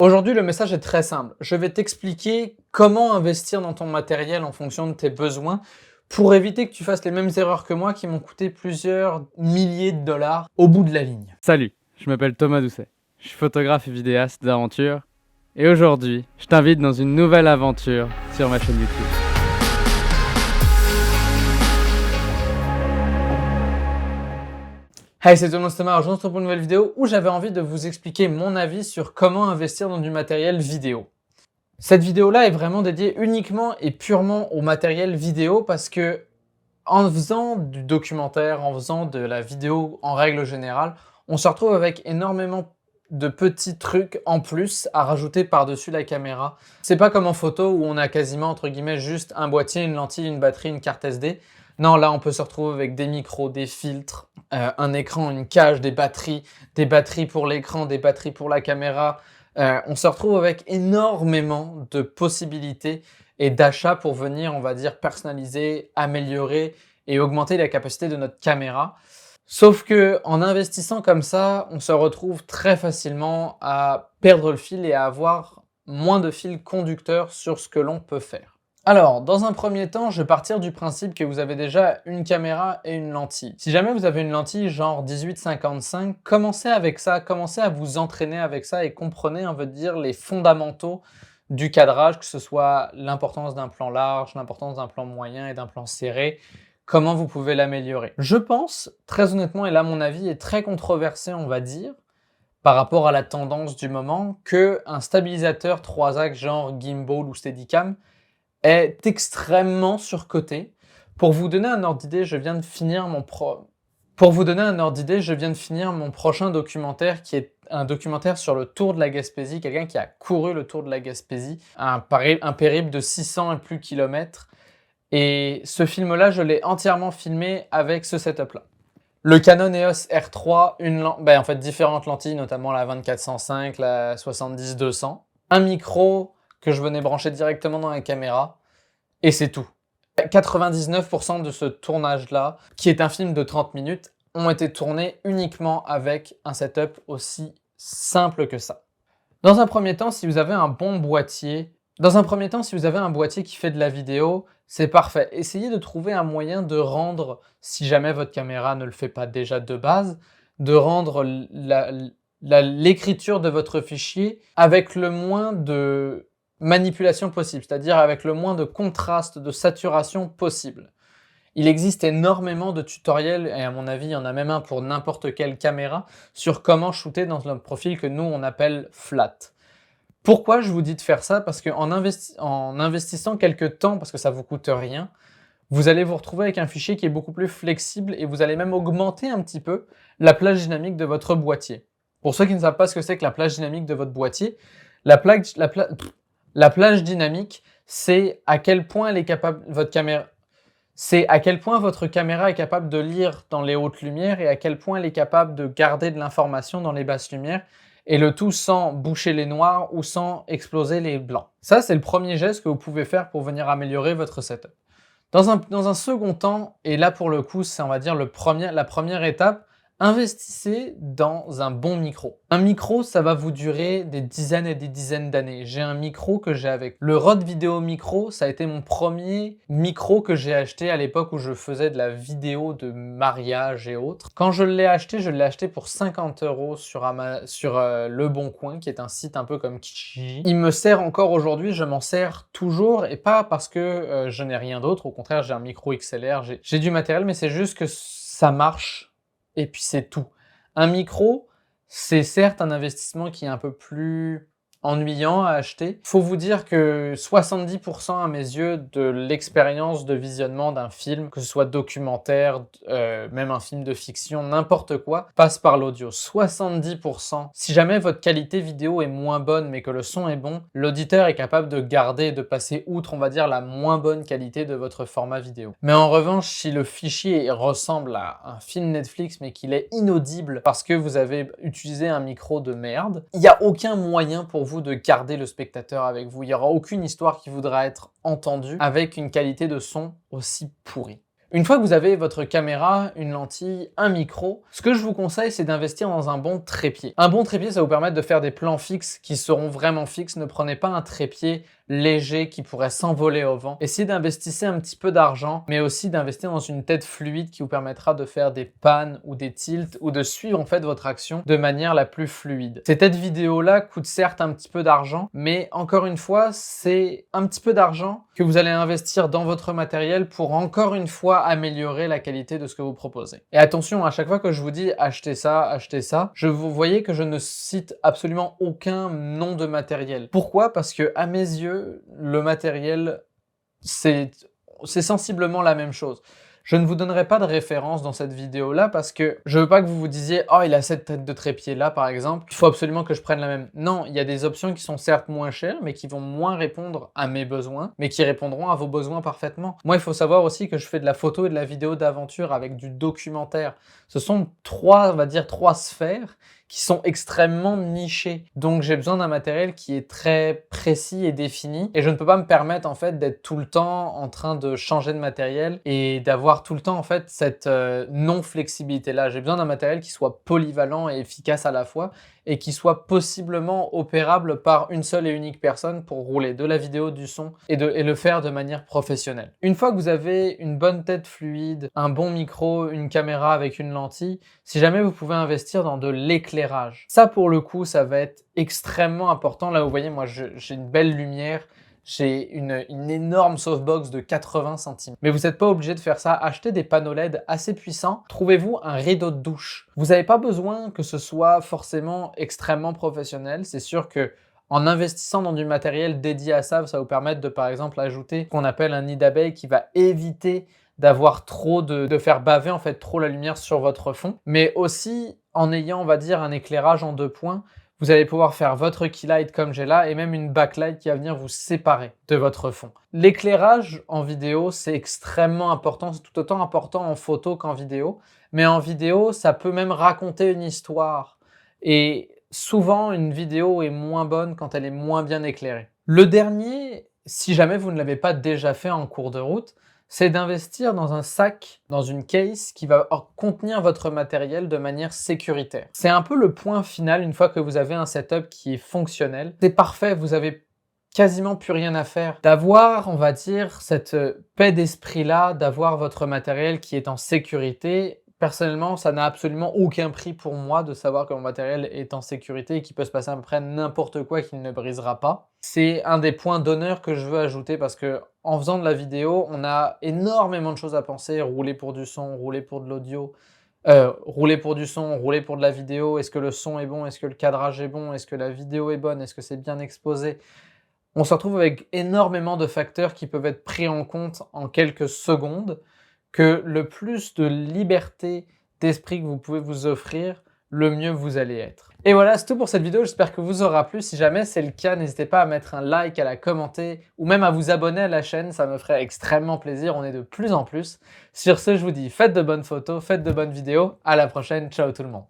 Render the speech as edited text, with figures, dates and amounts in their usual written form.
Aujourd'hui, le message est très simple. Je vais t'expliquer comment investir dans ton matériel en fonction de tes besoins pour éviter que tu fasses les mêmes erreurs que moi qui m'ont coûté plusieurs milliers de dollars au bout de la ligne. Salut, je m'appelle Thomas Doucet, je suis photographe et vidéaste d'aventure et aujourd'hui, je t'invite dans une nouvelle aventure sur ma chaîne YouTube. Hey, c'est Thomas, aujourd'hui on se retrouve pour une nouvelle vidéo où j'avais envie de vous expliquer mon avis sur comment investir dans du matériel vidéo. Cette vidéo-là est vraiment dédiée uniquement et purement au matériel vidéo parce que en faisant du documentaire, en faisant de la vidéo en règle générale, on se retrouve avec énormément de petits trucs en plus à rajouter par-dessus la caméra. C'est pas comme en photo où on a quasiment entre guillemets juste un boîtier, une lentille, une batterie, une carte SD. Non, là on peut se retrouver avec des micros, des filtres, un écran, une cage, des batteries pour l'écran, des batteries pour la caméra. On se retrouve avec énormément de possibilités et d'achats pour venir, on va dire, personnaliser, améliorer et augmenter la capacité de notre caméra. Sauf que en investissant comme ça, on se retrouve très facilement à perdre le fil et à avoir moins de fil conducteur sur ce que l'on peut faire. Alors, dans un premier temps, je vais partir du principe que vous avez déjà une caméra et une lentille. Si jamais vous avez une lentille genre 18-55, commencez avec ça, commencez à vous entraîner avec ça et comprenez, on veut dire, les fondamentaux du cadrage, que ce soit l'importance d'un plan large, l'importance d'un plan moyen et d'un plan serré, comment vous pouvez l'améliorer. Je pense, très honnêtement, et là mon avis est très controversé, on va dire, par rapport à la tendance du moment, qu'un stabilisateur 3 axes genre gimbal ou steadicam est extrêmement surcoté. Pour vous donner un ordre d'idée, je viens de finir mon prochain documentaire qui est un documentaire sur le Tour de la Gaspésie, quelqu'un qui a couru le Tour de la Gaspésie, un périple de 600 et plus kilomètres. Et ce film-là, je l'ai entièrement filmé avec ce setup-là. Le Canon EOS R3, en fait différentes lentilles, notamment la 24-105, la 70-200, un micro que je venais brancher directement dans la caméra, et c'est tout. 99% de ce tournage-là, qui est un film de 30 minutes, ont été tournés uniquement avec un setup aussi simple que ça. Dans un premier temps, si vous avez un bon boîtier, qui fait de la vidéo, c'est parfait. Essayez de trouver un moyen de rendre, si jamais votre caméra ne le fait pas déjà de base, de rendre l'écriture de votre fichier avec le moins de manipulation possible, c'est-à-dire avec le moins de contraste, de saturation possible. Il existe énormément de tutoriels, et à mon avis, il y en a même un pour n'importe quelle caméra, sur comment shooter dans un profil que nous, on appelle flat. Pourquoi je vous dis de faire ça? Parce qu'en investissant quelques temps, parce que ça vous coûte rien, vous allez vous retrouver avec un fichier qui est beaucoup plus flexible et vous allez même augmenter un petit peu la plage dynamique de votre boîtier. Pour ceux qui ne savent pas ce que c'est que la plage dynamique de votre boîtier, la plage dynamique, c'est à quel point votre caméra est capable de lire dans les hautes lumières et à quel point elle est capable de garder de l'information dans les basses lumières, et le tout sans boucher les noirs ou sans exploser les blancs. Ça, c'est le premier geste que vous pouvez faire pour venir améliorer votre setup. Dans un second temps, et là pour le coup, c'est on va dire la première étape, investissez dans un bon micro. Un micro, ça va vous durer des dizaines et des dizaines d'années. J'ai un micro que j'ai avec le Rode Video Micro, ça a été mon premier micro que j'ai acheté à l'époque où je faisais de la vidéo de mariage et autres. Quand je l'ai acheté pour 50 € sur Le Bon Coin, qui est un site un peu comme Kijiji. Il me sert encore aujourd'hui, je m'en sers toujours, et pas parce que je n'ai rien d'autre, au contraire j'ai un micro XLR, j'ai du matériel, mais c'est juste que ça marche. Et puis c'est tout. Un micro, c'est certes un investissement qui est un peu plus ennuyant à acheter. Faut vous dire que 70% à mes yeux de l'expérience de visionnement d'un film, que ce soit documentaire, même un film de fiction, n'importe quoi, passe par l'audio. 70%. Si jamais votre qualité vidéo est moins bonne mais que le son est bon, l'auditeur est capable de garder et de passer outre, on va dire, la moins bonne qualité de votre format vidéo. Mais en revanche, si le fichier ressemble à un film Netflix mais qu'il est inaudible parce que vous avez utilisé un micro de merde, il n'y a aucun moyen pour vous de garder le spectateur avec vous. Il n'y aura aucune histoire qui voudra être entendue avec une qualité de son aussi pourrie. Une fois que vous avez votre caméra, une lentille, un micro, ce que je vous conseille, c'est d'investir dans un bon trépied. Un bon trépied, ça va vous permettre de faire des plans fixes qui seront vraiment fixes. Ne prenez pas un trépied léger qui pourrait s'envoler au vent. Essayez d'investir un petit peu d'argent, mais aussi d'investir dans une tête fluide qui vous permettra de faire des pannes ou des tilts ou de suivre en fait votre action de manière la plus fluide. Ces têtes vidéo-là coûtent certes un petit peu d'argent, mais encore une fois, c'est un petit peu d'argent que vous allez investir dans votre matériel pour encore une fois améliorer la qualité de ce que vous proposez. Et attention, à chaque fois que je vous dis achetez ça, vous voyez que je ne cite absolument aucun nom de matériel. Pourquoi? Parce que à mes yeux, le matériel, c'est sensiblement la même chose. Je ne vous donnerai pas de référence dans cette vidéo-là parce que je veux pas que vous vous disiez « Oh, il a cette tête de trépied-là, par exemple. Il faut absolument que je prenne la même. » Non, il y a des options qui sont certes moins chères, mais qui vont moins répondre à mes besoins, mais qui répondront à vos besoins parfaitement. Moi, il faut savoir aussi que je fais de la photo et de la vidéo d'aventure avec du documentaire. Ce sont trois, on va dire, trois sphères qui sont extrêmement nichées. Donc, j'ai besoin d'un matériel qui est très précis et défini. Et je ne peux pas me permettre, en fait, d'être tout le temps en train de changer de matériel et d'avoir tout le temps, en fait, cette non-flexibilité-là. J'ai besoin d'un matériel qui soit polyvalent et efficace à la fois et qui soit possiblement opérable par une seule et unique personne pour rouler de la vidéo, du son et le faire de manière professionnelle. Une fois que vous avez une bonne tête fluide, un bon micro, une caméra avec une lentille, si jamais vous pouvez investir dans de l'éclairage. Ça, pour le coup, ça va être extrêmement important. Là, vous voyez, moi, j'ai une belle lumière. J'ai une énorme softbox de 80 cm. Mais vous n'êtes pas obligé de faire ça. Achetez des panneaux LED assez puissants. Trouvez-vous un rideau de douche. Vous n'avez pas besoin que ce soit forcément extrêmement professionnel. C'est sûr que en investissant dans du matériel dédié à ça, ça va vous permettre de, par exemple, ajouter ce qu'on appelle un nid d'abeille qui va éviter d'avoir trop de faire baver en fait trop la lumière sur votre fond. Mais aussi, en ayant, on va dire, un éclairage en 2 points, vous allez pouvoir faire votre keylight comme j'ai là et même une backlight qui va venir vous séparer de votre fond. L'éclairage en vidéo, c'est extrêmement important. C'est tout autant important en photo qu'en vidéo. Mais en vidéo, ça peut même raconter une histoire. Et souvent, une vidéo est moins bonne quand elle est moins bien éclairée. Le dernier, si jamais vous ne l'avez pas déjà fait en cours de route, c'est d'investir dans un sac, dans une case qui va contenir votre matériel de manière sécuritaire. C'est un peu le point final une fois que vous avez un setup qui est fonctionnel. C'est parfait, vous avez quasiment plus rien à faire. D'avoir, on va dire, cette paix d'esprit-là, d'avoir votre matériel qui est en sécurité. Personnellement, ça n'a absolument aucun prix pour moi de savoir que mon matériel est en sécurité et qu'il peut se passer à peu près n'importe quoi qu'il ne brisera pas. C'est un des points d'honneur que je veux ajouter parce que en faisant de la vidéo, on a énormément de choses à penser. Rouler pour du son, rouler pour de l'audio, rouler pour du son, rouler pour de la vidéo. Est-ce que le son est bon? Est-ce que le cadrage est bon? Est-ce que la vidéo est bonne? Est-ce que c'est bien exposé? On se retrouve avec énormément de facteurs qui peuvent être pris en compte en quelques secondes. Que le plus de liberté d'esprit que vous pouvez vous offrir, le mieux vous allez être. Et voilà, c'est tout pour cette vidéo. J'espère que vous aura plu. Si jamais c'est le cas, n'hésitez pas à mettre un like, à la commenter ou même à vous abonner à la chaîne. Ça me ferait extrêmement plaisir. On est de plus en plus. Sur ce, je vous dis faites de bonnes photos, faites de bonnes vidéos. À la prochaine. Ciao tout le monde.